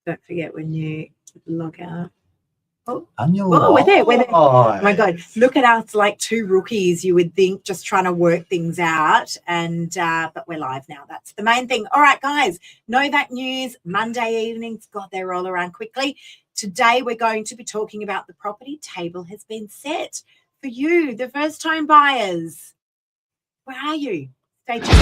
Don't forget when you log out. We're there. Oh my God. Look at us like two rookies, you would think, just trying to work things out. And but we're live now. That's the main thing. All right, guys. Novak news, Monday evenings. God, they roll around quickly. Today we're going to be talking about the property table has been set for you, the first time buyers. Where are you? Stay tuned.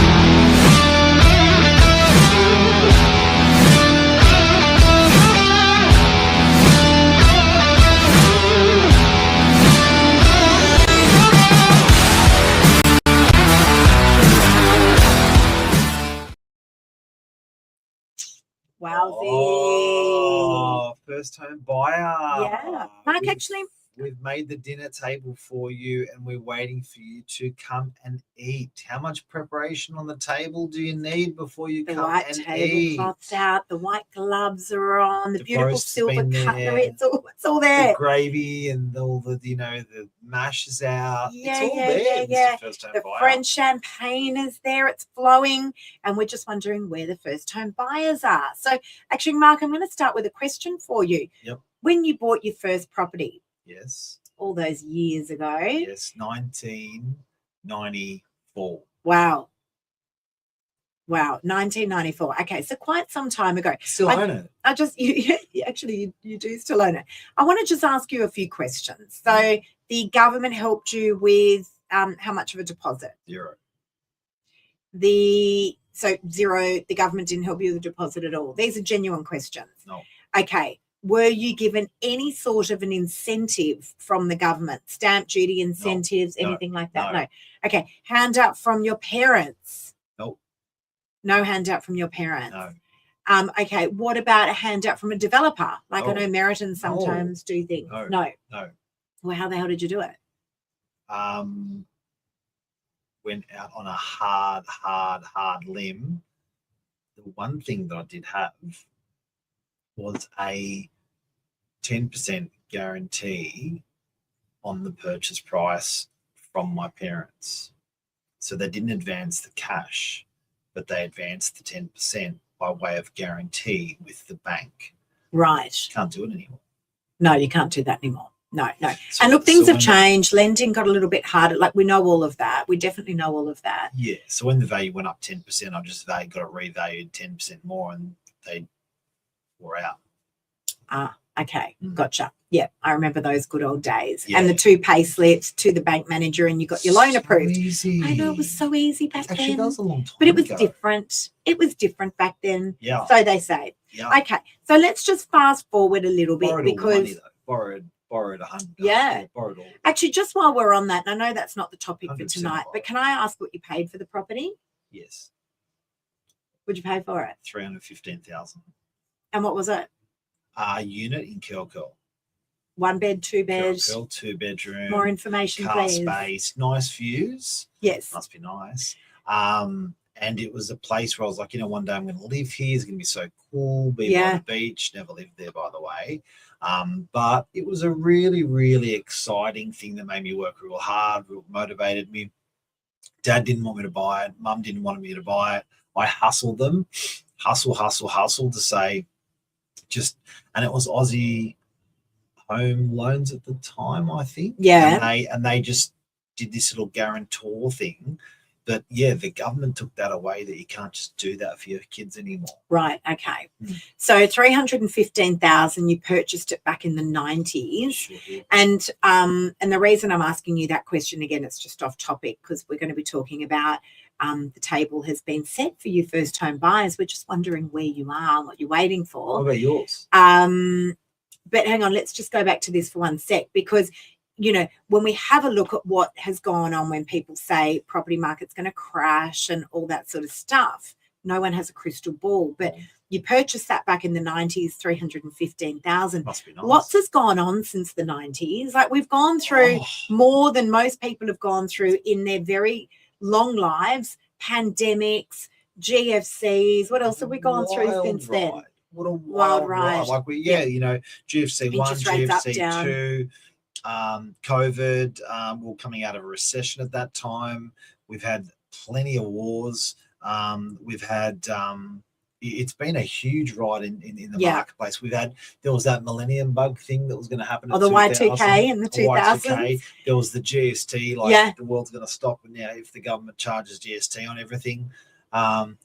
Wowzy. Oh, first home buyer. Yeah. Mark, actually, we've made the dinner table for you and we're waiting for you to come and eat. How much preparation on the table do you need before you come and eat? The white tablecloth's out, the white gloves are on, the beautiful silver cutlery, it's all there. The gravy and all the, the mash is out. It's all there. Yeah. The French champagne is there, it's flowing, and we're just wondering where the first home buyers are. So actually, Mark, I'm going to start with a question for you. Yep. When you bought your first property, yes, all those years ago. Yes, 1994. Wow, 1994. Okay, so quite some time ago. Still own it. You do still own it. I want to just ask you a few questions. So the government helped you with how much of a deposit? Zero. Zero, the government didn't help you with the deposit at all. These are genuine questions. No. Okay. Were you given any sort of an incentive from the government? Stamp duty incentives, anything like that? No. Okay. Handout from your parents? Nope. No handout from your parents? No. Okay. What about a handout from a developer? Like I know Meriton sometimes do things. No. Well, how the hell did you do it? Went out on a hard limb. The one thing that I did have was a 10% guarantee on the purchase price from my parents. So they didn't advance the cash, but they advanced the 10% by way of guarantee with the bank. Right. Can't do it anymore. No, you can't do that anymore. No. So, and look, things have changed. Lending got a little bit harder. Like we know all of that. We definitely know all of that. Yeah. So when the value went up 10%, I just got it revalued 10% more and they were out. Okay. Gotcha. Yeah, I remember those good old days. Yeah. And the 2 pay slips to the bank manager and you got your loan approved. Easy. I know, it was so easy back then. Actually, that was a long time But it was different. It was different back then. Yeah. So they say. Yeah. Okay. So let's just fast forward a little bit because borrowed 100. Yeah. Borrowed all. Actually, just while we're on that, and I know that's not the topic for tonight, but can I ask what you paid for the property? Yes. What'd you pay for it? $315,000. And what was it? A unit in Curl. 1 bed, 2 bed. Curl, 2 bedroom. More information, car please. Space, nice views. Yes. Must be nice. And it was a place where I was like, one day I'm going to live here. It's going to be so cool. Be by the beach. Never lived there, by the way. But it was a really, really exciting thing that made me work real hard, real motivated me. Dad didn't want me to buy it. Mum didn't want me to buy it. I hustled them. Hustle to say and it was Aussie home loans at the time, I think. Yeah. And they just did this little guarantor thing. But yeah, the government took that away, that you can't just do that for your kids anymore. Right. Okay. So 315,000, you purchased it back in the 90s. Sure. And the reason I'm asking you that question again, it's just off topic because we're going to be talking about the table has been set for you first home buyers. We're just wondering where you are, what you're waiting for. What about yours? But hang on, let's just go back to this for one sec because when we have a look at what has gone on when people say property market's going to crash and all that sort of stuff, no one has a crystal ball. But you purchased that back in the 90s, 315,000. Must be nice. Lots has gone on since the 90s. Like we've gone through more than most people have gone through in their very long lives, pandemics, GFCs. What else have we gone through since then? What a wild ride. Like GFC 1, GFC 2, COVID, we were coming out of a recession at that time. We've had plenty of wars. We've had it's been a huge ride in the Yeah. marketplace. There was that millennium bug thing that was going to happen. Or the Y2K in the 2000s. Y2K. There was the GST, like Yeah. the world's going to stop now if the government charges GST on everything.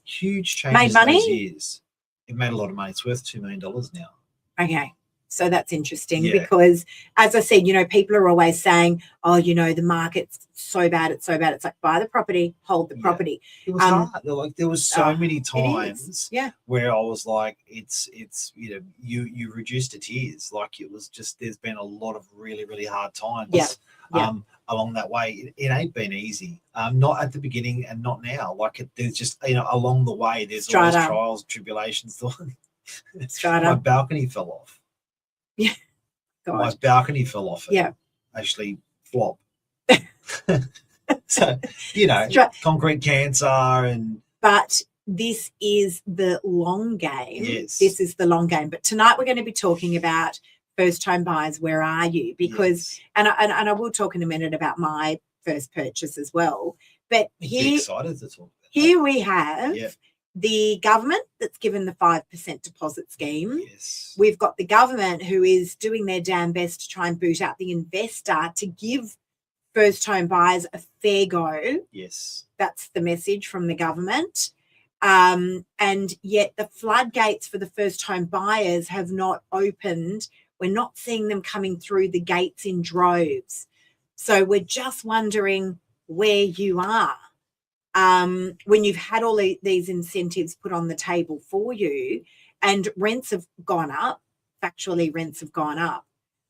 Huge changes Made money? those years. It made a lot of money. It's worth $2 million now. Okay. So that's interesting Yeah. because, as I said, people are always saying, oh, the market's so bad, it's so bad. It's like, buy the property, hold the Yeah. property. It was hard. Like there was so many times where I was like, it's you reduced to tears. Like it was just, there's been a lot of really, really hard times. Yeah. Along that way. It ain't been easy. Not at the beginning and not now. Like there's just, along the way, there's always trials, tribulations. My balcony fell off. Yeah. God. My balcony fell off. Actually flop. So, concrete cancer and. But this is the long game. Yes. This is the long game. But tonight we're going to be talking about first home buyers. Where are you? Because, and I will talk in a minute about my first purchase as well. But here, excited to talk about here we have the government that's given the 5% deposit scheme. Yes. We've got the government who is doing their damn best to try and boot out the investor to give first home buyers a fair go. Yes. That's the message from the government. And yet the floodgates for the first home buyers have not opened. We're not seeing them coming through the gates in droves. So we're just wondering where you are. When you've had all these incentives put on the table for you and rents have gone up, factually rents have gone up.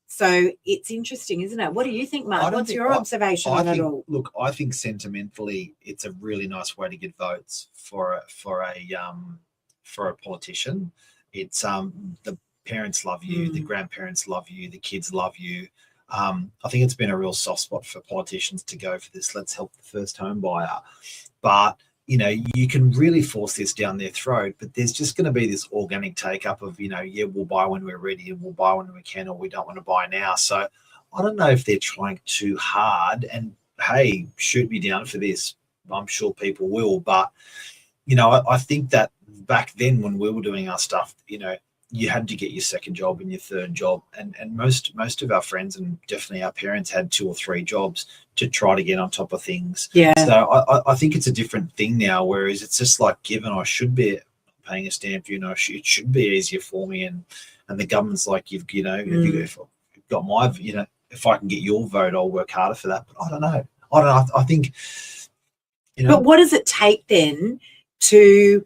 So it's interesting, isn't it? What do you think, Mark? What's your observation on it all? Look, I think sentimentally it's a really nice way to get votes for a politician. It's the parents love you, the grandparents love you, the kids love you. I think it's been a real soft spot for politicians to go for this. Let's help the first home buyer. But, you can really force this down their throat, but there's just going to be this organic take up of, we'll buy when we're ready and we'll buy when we can, or we don't want to buy now. So I don't know if they're trying too hard and, hey, shoot me down for this. I'm sure people will. But, I think that back then when we were doing our stuff, you had to get your second job and your third job. And most of our friends and definitely our parents had 2 or 3 jobs to try to get on top of things. Yeah. So I think it's a different thing now, whereas it's just like given I should be paying a stamp duty, it should be easier for me. And the government's like, if you've got my, if I can get your vote, I'll work harder for that. But I don't know. I think, But what does it take then to,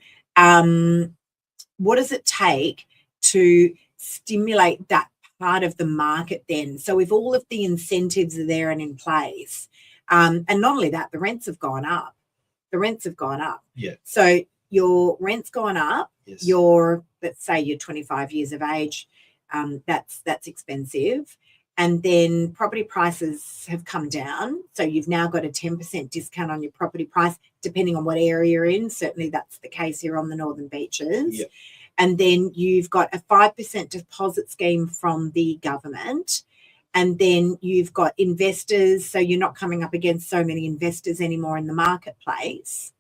to stimulate that part of the market then? So if all of the incentives are there and in place, and not only that, the rents have gone up. Yeah. So your rent's gone up. Yes. Let's say you're 25 years of age. That's expensive. And then property prices have come down. So you've now got a 10% discount on your property price, depending on what area you're in. Certainly that's the case here on the Northern Beaches. Yeah. And then you've got a 5% deposit scheme from the government. And then you've got investors. So you're not coming up against so many investors anymore in the marketplace.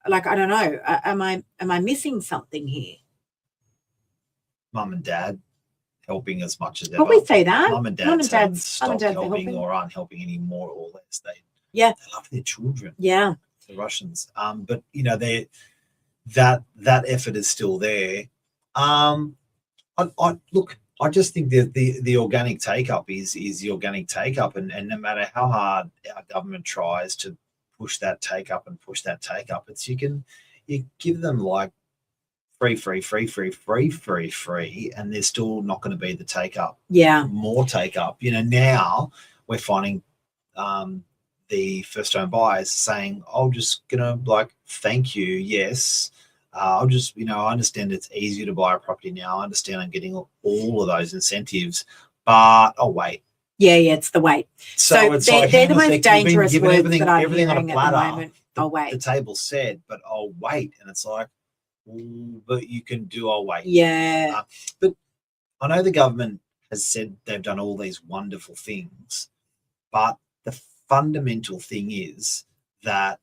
Like, I don't know. Am I missing something here? Mum and dad helping as much as ever. But we say that. Mum and dad's stopped helping or aren't helping anymore or less. They love their children. Yeah. The Russians. But that effort is still there. I just think that the organic take up is the organic take up, and no matter how hard our government tries to push that take up, it's you give them like free, and there's still not going to be the take up. Yeah. More take up. Now we're finding the first home buyers saying, I'm just gonna thank you, yes. I'll just, I understand it's easier to buy a property now. I understand I'm getting all of those incentives, but I'll wait. Yeah, it's the wait. So it's they're the most dangerous words everything, that I'm everything on a hearing platter. at the moment. I'll wait. The table's said, but I'll wait. And it's like, but you can do, I'll wait. Yeah. But I know the government has said they've done all these wonderful things, but the fundamental thing is that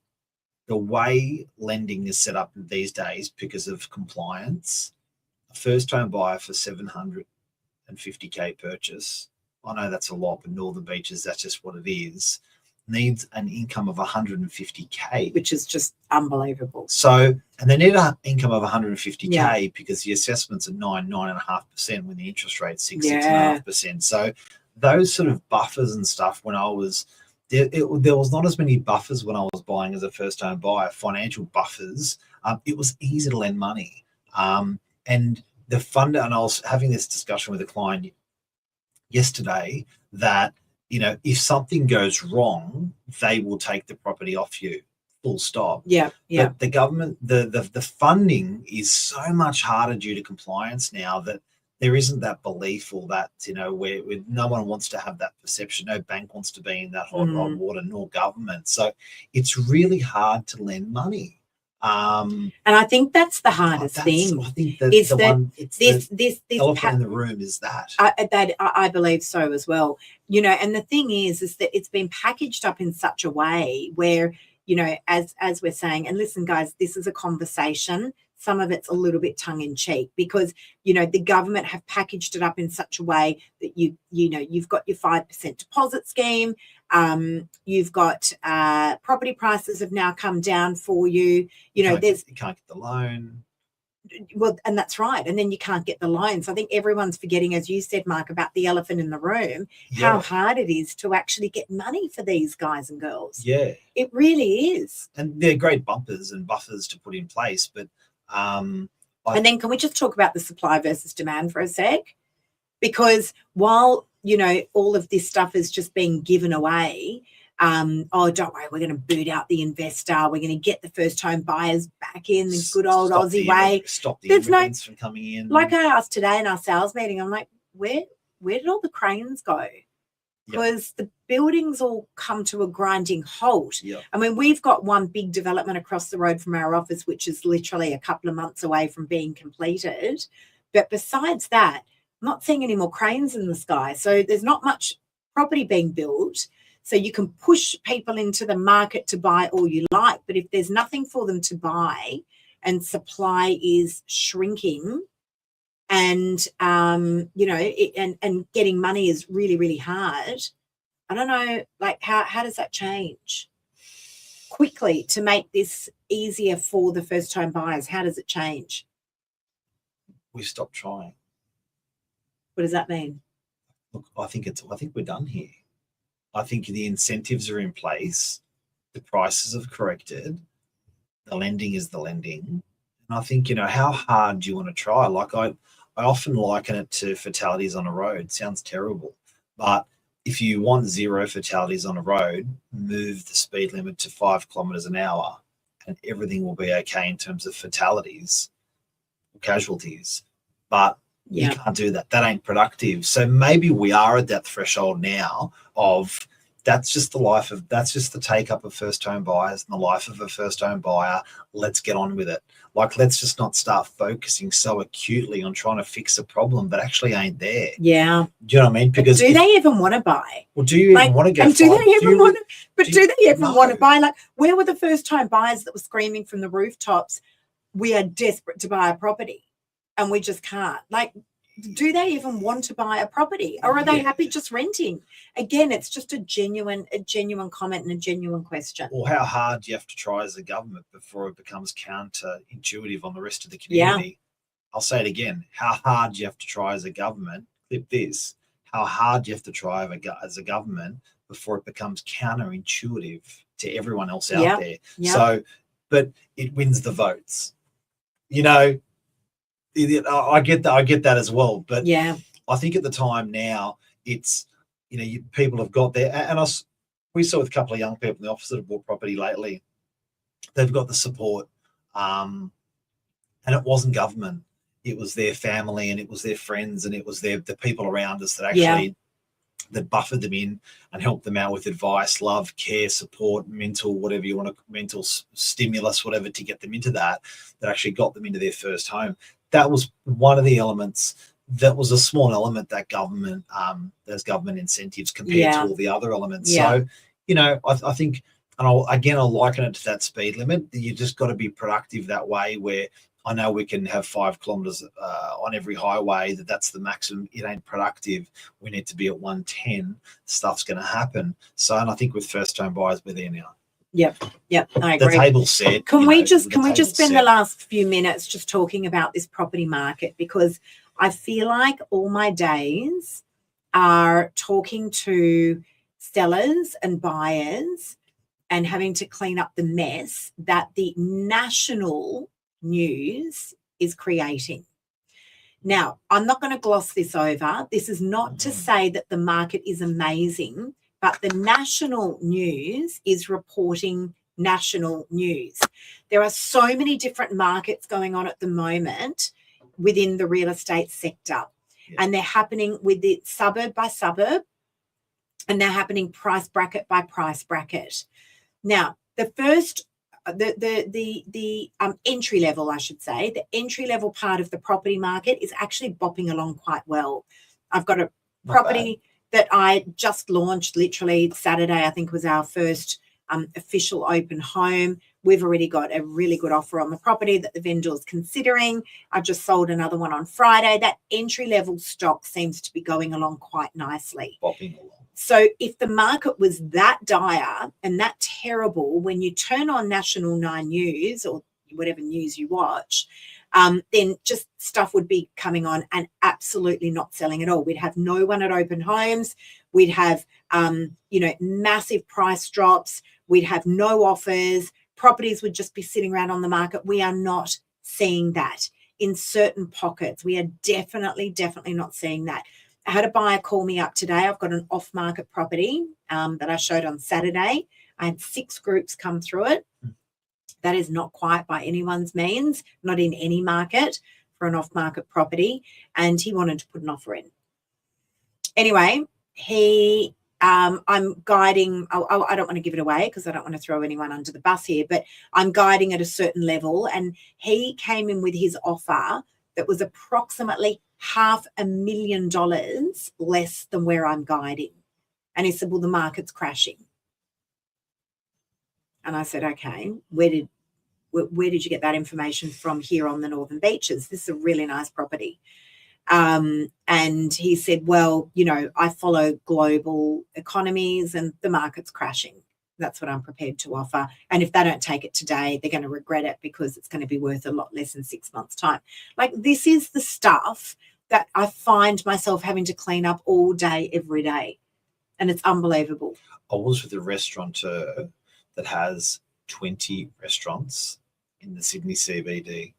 the way lending is set up these days because of compliance, a first home buyer for 750K purchase, I know that's a lot, but Northern Beaches, that's just what it is, needs an income of 150K. Which is just unbelievable. So, and they need an income of 150K because the assessment's at 9.5% when the interest rate's 6.5%. So those sort of buffers and stuff when I was, there was not as many buffers when I was buying as a first home buyer, financial buffers. It was easy to lend money. And the fund, and I was having this discussion with a client yesterday that, you know, if something goes wrong, they will take the property off you, full stop. Yeah. But the government, the funding is so much harder due to compliance now that there isn't that belief or that, you know, where no one wants to have that perception. No bank wants to be in that hot water, nor government. So it's really hard to lend money. And I think that's the hardest thing. I think that this elephant in the room is that. I believe so as well. You know, and the thing is that it's been packaged up in such a way where, you know, as we're saying, and listen, guys, this is a conversation. Some of it's a little bit tongue in cheek because, you know, the government have packaged it up in such a way that you know, you've got your 5% deposit scheme. You've got property prices have now come down for you. You know, you can't get the loan. Well, and that's right. And then you can't get the loans. I think everyone's forgetting, as you said, Mark, about the elephant in the room, how hard it is to actually get money for these guys and girls. Yeah. It really is. And they're great bumpers and buffers to put in place. But and then can we just talk about the supply versus demand for a sec? Because while, you know, all of this stuff is just being given away, oh, don't worry, we're going to boot out the investor. We're going to get the first home buyers back in the good old Aussie way. Stop the immigrants from coming in. Like I asked today in our sales meeting, I'm like, where did all the cranes go? Because the buildings all come to a grinding halt. I mean, we've got one big development across the road from our office, which is literally a couple of months away from being completed. But besides that, I'm not seeing any more cranes in the sky. So there's not much property being built. So you can push people into the market to buy all you like. But if there's nothing for them to buy and supply is shrinking, and you know, and getting money is really, really hard. I don't know, like how does that change quickly to make this easier for the first home buyers? How does it change? We stopped trying. What does that mean? Look, I think we're done here. I think the incentives are in place, the prices have corrected, the lending is the lending. And I think, you know, how hard do you want to try? Like I often liken it to fatalities on a road. Sounds terrible. But if you want 0 fatalities on a road, move the speed limit to 5 kilometers an hour and everything will be okay in terms of fatalities or casualties. But you can't do that. That ain't productive. So maybe we are at that threshold now of that's just the take up of first home buyers and the life of a first home buyer. Let's get on with it. Like, let's just not start focusing so acutely on trying to fix a problem that actually ain't there. Yeah. Do you know what I mean? Because do they even want to buy? Well, do you even want to go? And do they even want to? But do they even want to buy? Like, where were the first home buyers that were screaming from the rooftops, "We are desperate to buy a property, and we just can't"? Like, do they even want to buy a property, or are they happy just renting? Again, it's just a genuine comment and a genuine question. Or how hard do you have to try as a government before it becomes counterintuitive on the rest of the community? I'll say it again. How hard do you have to try as a government? Clip this. How hard do you have to try as a government before it becomes counterintuitive to everyone else out there? So, but it wins the votes. You know, I get that as well. But I think at the time now, it's, you know, people have got there, and we saw with a couple of young people in the office that have bought property lately. They've got the support, and it wasn't government; it was their family, and it was their friends, and it was the people around us that actually that buffered them in and helped them out with advice, love, care, support, mental, whatever you want to, mental stimulus, whatever, to get them into that actually got them into their first home. That was one of the elements. That was a small element that government, there's government incentives compared to all the other elements. So, you know, I think And I'll liken it to that speed limit. You just got to be productive that way, where I know we can have 5 kilometers on every highway. That's the maximum. It ain't productive. We need to be at 110. Stuff's going to happen. So, and I think with first home buyers, we're there now. Yep, I agree. The table's set. Can we just spend the last few minutes just talking about this property market? Because I feel like all my days are talking to sellers and buyers and having to clean up the mess that the national news is creating. Now, I'm not going to gloss this over. This is not to say that the market is amazing, but the national news is reporting national news. There are so many different markets going on at the moment within the real estate sector, and they're happening with the suburb by suburb, and they're happening price bracket by price bracket. Now, the first, the entry level, I should say, the entry level part of the property market is actually bopping along quite well. I've got a property that I just launched literally Saturday, I think was our first official open home. We've already got a really good offer on the property that the vendor's considering. I just sold another one on Friday. That entry level stock seems to be going along quite nicely. Bopping along. So if the market was that dire and that terrible, when you turn on National 9 News or whatever news you watch, then just stuff would be coming on and absolutely not selling at all. We'd have no one at open homes. We'd have, massive price drops. We'd have no offers. Properties would just be sitting around on the market. We are not seeing that in certain pockets. We are definitely not seeing that. I had a buyer call me up today. I've got an off-market property that I showed on Saturday. I had 6 groups come through it. That is not quite by anyone's means, not in any market for an off-market property. And he wanted to put an offer in. Anyway, I'm guiding, I don't want to give it away because I don't want to throw anyone under the bus here, but I'm guiding at a certain level. And he came in with his offer that was approximately $500,000 less than where I'm guiding. And he said, well, the market's crashing. And I said, okay, where did you get that information from here on the Northern Beaches? This is a really nice property. And he said, well, I follow global economies and the market's crashing. That's what I'm prepared to offer. And if they don't take it today, they're going to regret it because it's going to be worth a lot less in 6 months' time. Like, this is the stuff that I find myself having to clean up all day, every day. And it's unbelievable. I was with a restaurateur that has 20 restaurants in the Sydney CBD.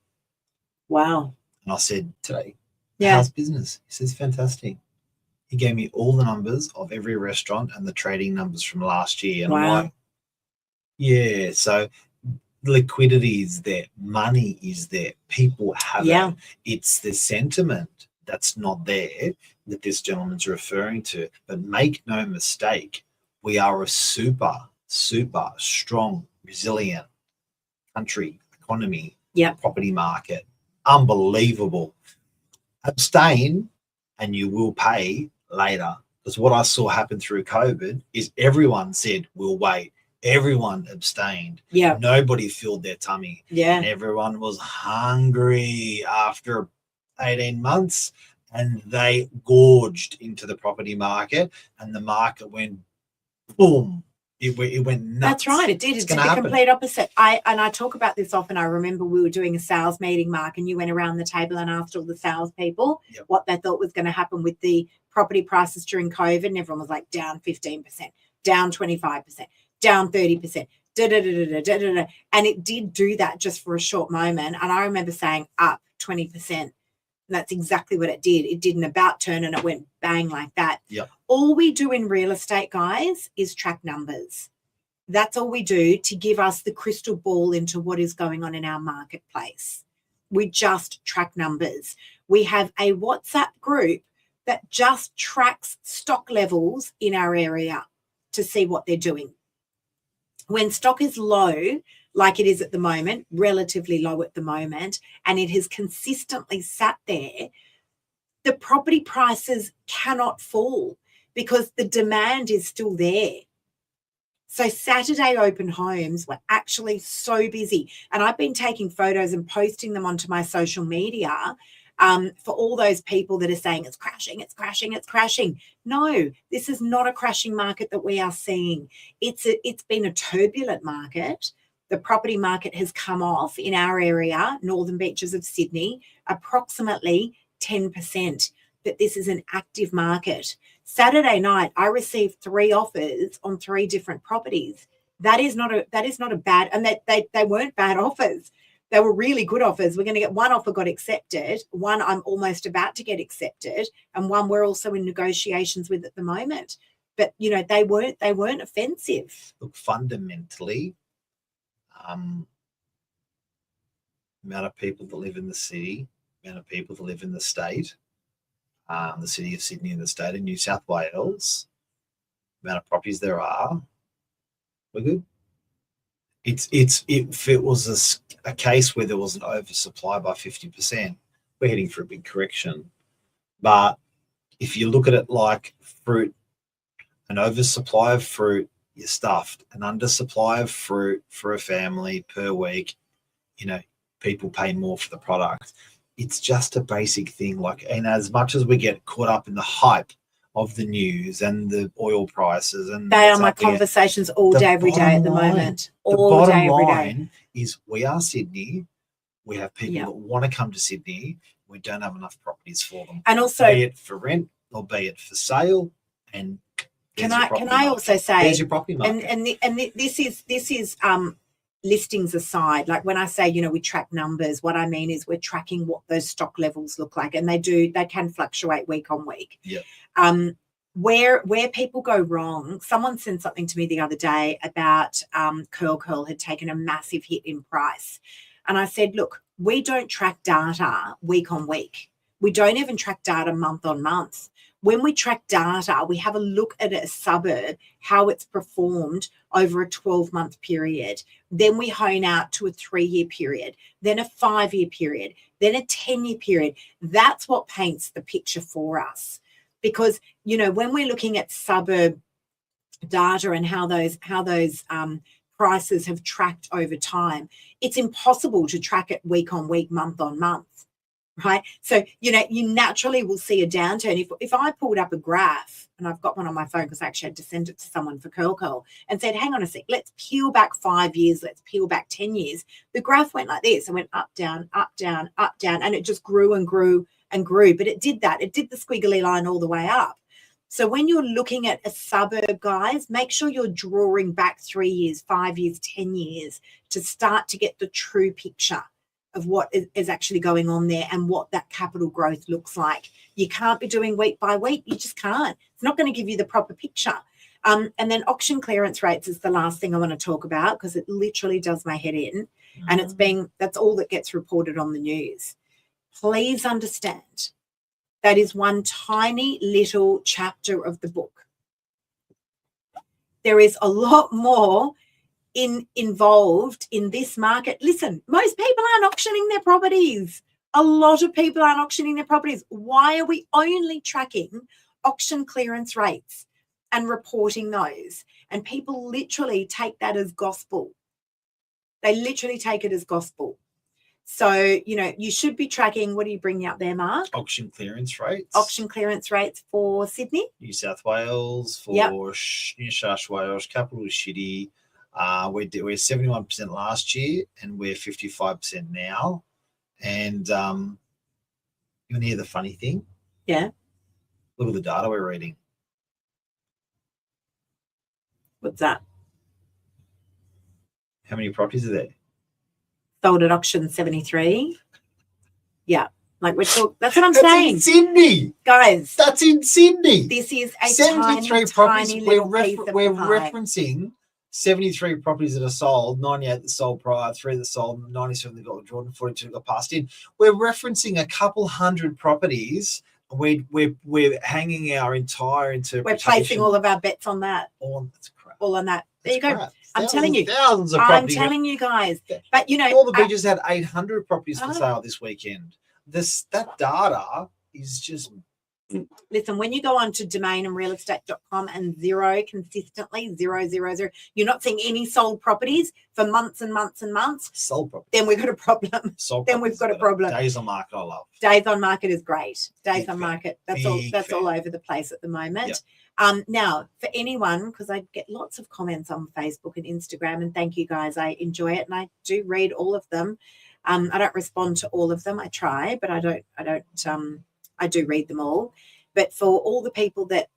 Wow. And I said today, how's business? He says, fantastic. He gave me all the numbers of every restaurant and the trading numbers from last year. And I'm like, yeah, so liquidity is there. Money is there. People have it. It's the sentiment that's not there that this gentleman's referring to. But make no mistake, we are a super strong, resilient country, economy, property market. Unbelievable. Abstain and you will pay later. Because what I saw happen through COVID is everyone said, we'll wait. Everyone abstained. Yeah. Nobody filled their tummy. Yeah. And everyone was hungry after 18 months and they gorged into the property market and the market went boom. It went nuts. That's right. It did. It did the complete opposite. I talk about this often. I remember we were doing a sales meeting, Mark, and you went around the table and asked all the salespeople what they thought was going to happen with the property prices during COVID, and everyone was like, down 15%, down 25%, down 30%, and it did do that just for a short moment. And I remember saying up 20%. And that's exactly what it did. It did an about turn and it went bang like that. Yep. All we do in real estate, guys, is track numbers. That's all we do to give us the crystal ball into what is going on in our marketplace. We just track numbers. We have a WhatsApp group that just tracks stock levels in our area to see what they're doing. When stock is low, like it is at the moment, relatively low at the moment, and it has consistently sat there, the property prices cannot fall because the demand is still there. So Saturday open homes were actually so busy. And I've been taking photos and posting them onto my social media for all those people that are saying it's crashing, it's crashing, it's crashing. No, this is not a crashing market that we are seeing. It's been a turbulent market. The property market has come off in our area, Northern Beaches of Sydney, approximately 10%. But this is an active market. Saturday night, I received 3 offers on 3 different properties. That is not a bad, and they weren't bad offers. They were really good offers. We're going to get one offer got accepted, one I'm almost about to get accepted, and one we're also in negotiations with at the moment. But they weren't offensive. Look, fundamentally, amount of people that live in the city, amount of people that live in the state, the city of Sydney and the state of New South Wales, amount of properties there are, we're good. If it was a case where there was an oversupply by 50%, we're heading for a big correction. But if you look at it like fruit, an oversupply of fruit, you're stuffed. An undersupply of fruit for a family per week, people pay more for the product. It's just a basic thing. And as much as we get caught up in the hype of the news and the oil prices, and they are my conversations all day, every day at the moment. The bottom line is we are Sydney. We have people that want to come to Sydney. We don't have enough properties for them. And also, be it for rent or be it for sale. And can I also say, there's your property market. And this is listings aside, like when I say, we track numbers, what I mean is we're tracking what those stock levels look like, and they can fluctuate week on week. Yeah. Where people go wrong, someone sent something to me the other day about Curl had taken a massive hit in price. And I said, look, we don't track data week on week. We don't even track data month on month. When we track data, we have a look at a suburb, how it's performed over a 12-month period. Then we hone out to a 3-year period, then a 5-year period, then a 10-year period. That's what paints the picture for us. Because, when we're looking at suburb data and how those prices have tracked over time, it's impossible to track it week on week, month on month. Right. So, you naturally will see a downturn. If I pulled up a graph, and I've got one on my phone because I actually had to send it to someone for Curl, and said, hang on a sec, let's peel back 5 years, let's peel back 10 years. The graph went like this. It went up, down, up, down, up, down, and it just grew and grew and grew. But it did that. It did the squiggly line all the way up. So when you're looking at a suburb, guys, make sure you're drawing back 3 years, 5 years, 10 years to start to get the true picture of what is actually going on there and what that capital growth looks like. You can't be doing week by week. You just can't. It's not going to give you the proper picture. And then auction clearance rates is the last thing I want to talk about because it literally does my head in. And that's all that gets reported on the news. Please understand that is one tiny little chapter of the book. There is a lot more involved in this market. Listen, most people aren't auctioning their properties. A lot of people aren't auctioning their properties. Why are we only tracking auction clearance rates and reporting those? And people literally take that as gospel. They literally take it as gospel. So, you should be tracking, what are you bringing up there, Mark? Auction clearance rates. Auction clearance rates for Sydney. New South Wales, for New South Wales, capital city. We're 71% last year and we're 55% now. And you want to hear the funny thing? Yeah. Look at the data we're reading. What's that? How many properties are there? Sold at auction 73. Yeah. Like that's what I'm That's saying. In Sydney. Guys. That's in Sydney. This is a 73 tiny, properties. tiny We're pie. referencing 73 properties that are sold, 98 that sold prior, 3 that sold, 97 that got withdrawn, 42 that got passed in. We're referencing a couple hundred properties. We're hanging our entire interpretation. We're placing all of our bets on that. That's crap. All on that. There you go. Crap. I'm telling you. Thousands of properties. I'm telling you guys. But all the beaches had 800 properties for sale this weekend. That data is just Listen, when you go on to domainandrealestate.com and zero consistently, 000, you're not seeing any sold properties for months and months and months. Sold property. Then we've got a problem. Sold Then we've got a problem. Days on market, I love. Days on market is great. Days Big on fan. market. That's Big all fan. over the place at the moment. Yep. Now, for anyone, because I get lots of comments on Facebook and Instagram, and thank you guys, I enjoy it, and I do read all of them. I don't respond to all of them. I try, but I do read them all. But for all the people that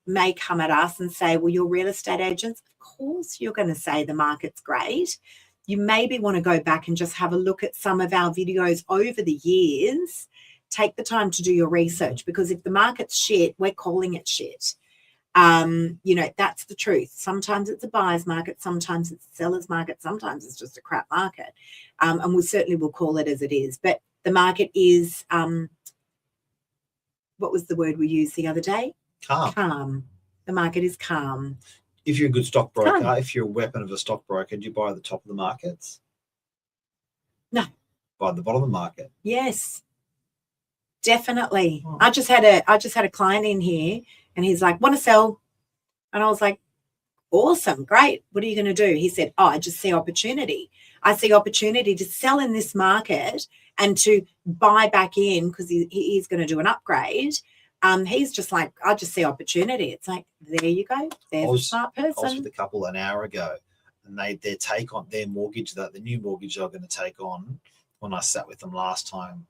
may come at us and say, well, you're real estate agents, of course you're going to say the market's great. You maybe want to go back and just have a look at some of our videos over the years. Take the time to do your research, because if the market's shit, we're calling it shit. That's the truth. Sometimes it's a buyer's market, sometimes it's a seller's market, sometimes it's just a crap market. And we certainly will call it as it is. But the market is, what was the word we used the other day? Calm. The market is calm. If you're a good stockbroker, if you're a weapon of a stockbroker, do you buy at the top of the markets? No. Buy at the bottom of the market? Yes. Definitely. Oh. I just had a client in here, and he's like, want to sell? And I was like, awesome, great. What are you going to do? He said, I just see opportunity. I see opportunity to sell in this market and to buy back in, because he's going to do an upgrade. He's just like, I just see opportunity. It's like, there you go. There's a smart person. I was with a couple an hour ago, and their take on their mortgage, the new mortgage they're going to take on, when I sat with them last time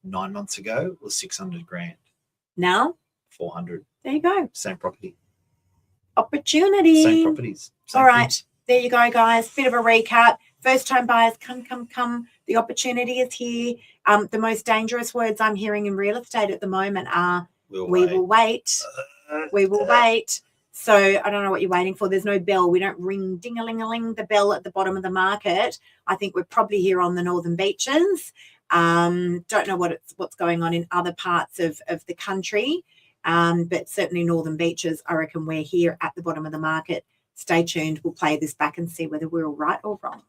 9 months ago, was 600 grand. Now 400. There you go. Same property. Opportunity. Same properties. Same all right. thing. There you go, guys. Bit of a recap. First time buyers, come. The opportunity is here. The most dangerous words I'm hearing in real estate at the moment are, we will wait. We will wait. So I don't know what you're waiting for. There's no bell. We don't ring ding-a-ling-a-ling the bell at the bottom of the market. I think we're probably here on the Northern Beaches. Don't know what's going on in other parts of the country. But certainly Northern Beaches, I reckon we're here at the bottom of the market. Stay tuned. We'll play this back and see whether we're all right or wrong.